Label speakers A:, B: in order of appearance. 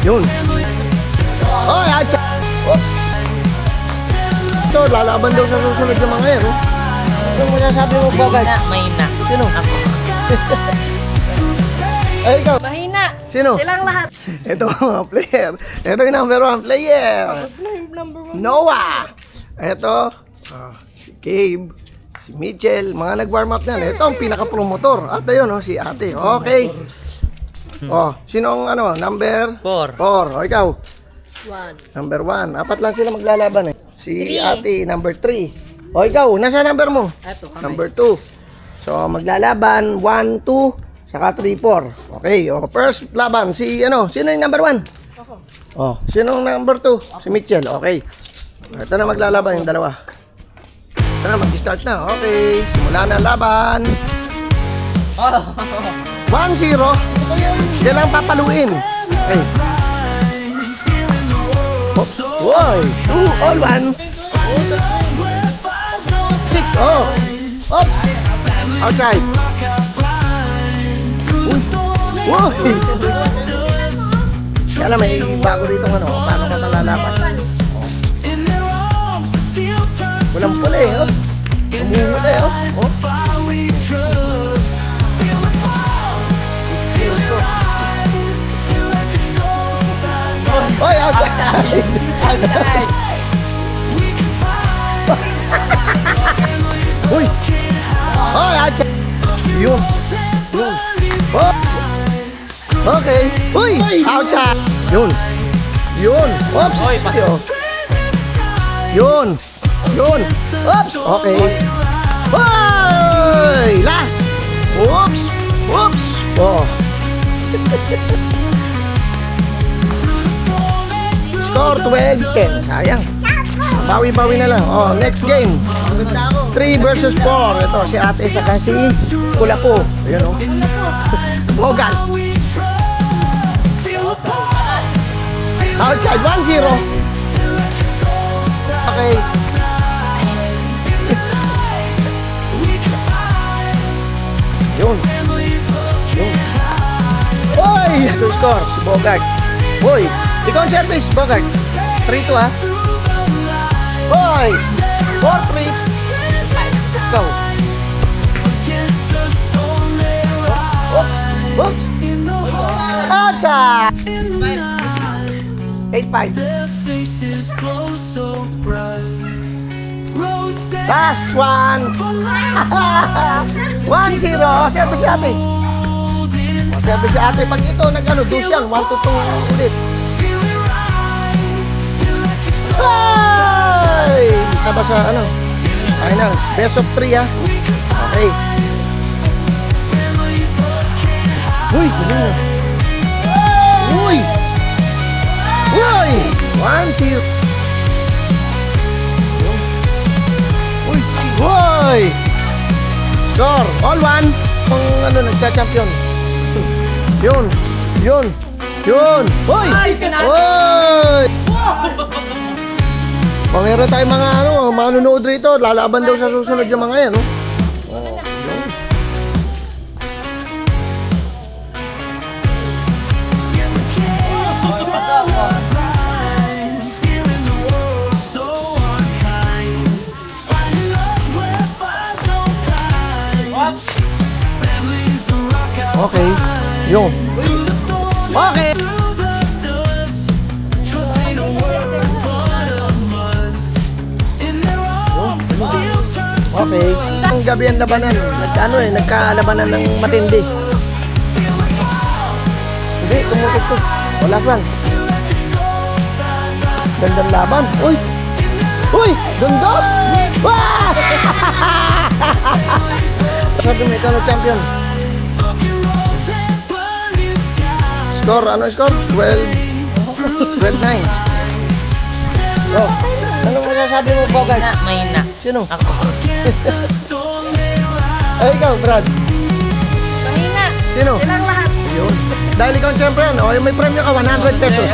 A: Yun. Oh, atsa. Oh. Ito, lalaban daw sa susunod yung mga yan. Anong masasabi mo, Bogart?
B: Mahina.
A: Sino?
B: Ako.
A: Ay, ikaw.
B: Mahina.
A: Sino?
B: Silang lahat.
A: Ito ang mga player. Ito yung number 1 player. Noah. Ito, si Gabe, si Mitchell, mga nag-warm up na. Ito ang pinaka-promotor. At ayun, si ate. Okay. Oh, sino ang ano? Number?
B: 4.
A: 4. O, ikaw?
B: 1.
A: Number 1. Apat lang sila maglalaban eh. Si
B: Three.
A: ate, number 3. O, ikaw? Nasa number mo?
B: Ito, kamay.
A: Number 2. So, maglalaban 1, 2, saka 3, 4. Okay, o, first laban, si ano? Sino yung number 1?
B: Ako.
A: Oh, sino ang number 2? Si Mitchell. Okay. Ito na maglalaban yung dalawa. Ito na, mag-start na. Okay, simula na ang laban. 1-0. Yan lang papaluin. Okay. Woy! 2, all 1. 6, oh. Oops. Outside. Woy! Kaya lang may bago dito ano, paano ka malalaban. Walang pula eh, oh. Umumula eh, oh. Oy, outside! Outside! Uy! Oy, outside! Yun! Yun! Oh! Okay! Uy! Outside! Yun! Yun! Oops!
B: Oy,
A: Yo. Yun! Yun! Oops! Okay! Oy! Last! Oops! Oops! Oh! Score 12-10. Sayang. Bawi-bawi na lang. Oh, next game. 3 versus 4. Ito, si ate saka si Kulapo. Ayan, oh. Bogan. Outside, 1-0. Okay. Yun. Yun. Oy! Ito score, si Bogart. Boy, ikaw ang service, Bogart. 3-2 ha. Boy! 4-3. Ikaw. Oops! Outside! 8-5. Last one! 1-0. Service si ate. Service si ate. Pag ito nag-ano, dusyang 1-2 ulit. Ay! Taba sa ano? Final. Best of 3 ha. Okay. Uy! Galing na. Uy! Uy! 1-0. Uy! Uy! Score! All 1. Kung ano, nagsa-champion. Yun! Yun! Yun! Uy!
B: Ay, pinalo!
A: Uy! Oh, meron tayong mga ano, manunood rito. Lalaban daw sa susunod yung mga yan, no? Oh, yun. Okay. Yun. Okay. Okay. Ang gabi ang labanan. Nagkalabanan ng matindi. Hindi, tumutok. Wala saan. Gandang laban. Uy! Uy! Ganda! Wah! Sabi mo, ikaw champion. Score, ano score? 12-9. Oh, ano masasabi mo, Bogart?
B: Mahina.
A: Sino?
B: Ako.
A: Ay, ikaw, Brad.
B: Mahina.
A: Sino?
B: Silang lahat.
A: Yun. Dahil ikaw ang champion, o, may premyo ka, 100 pesos.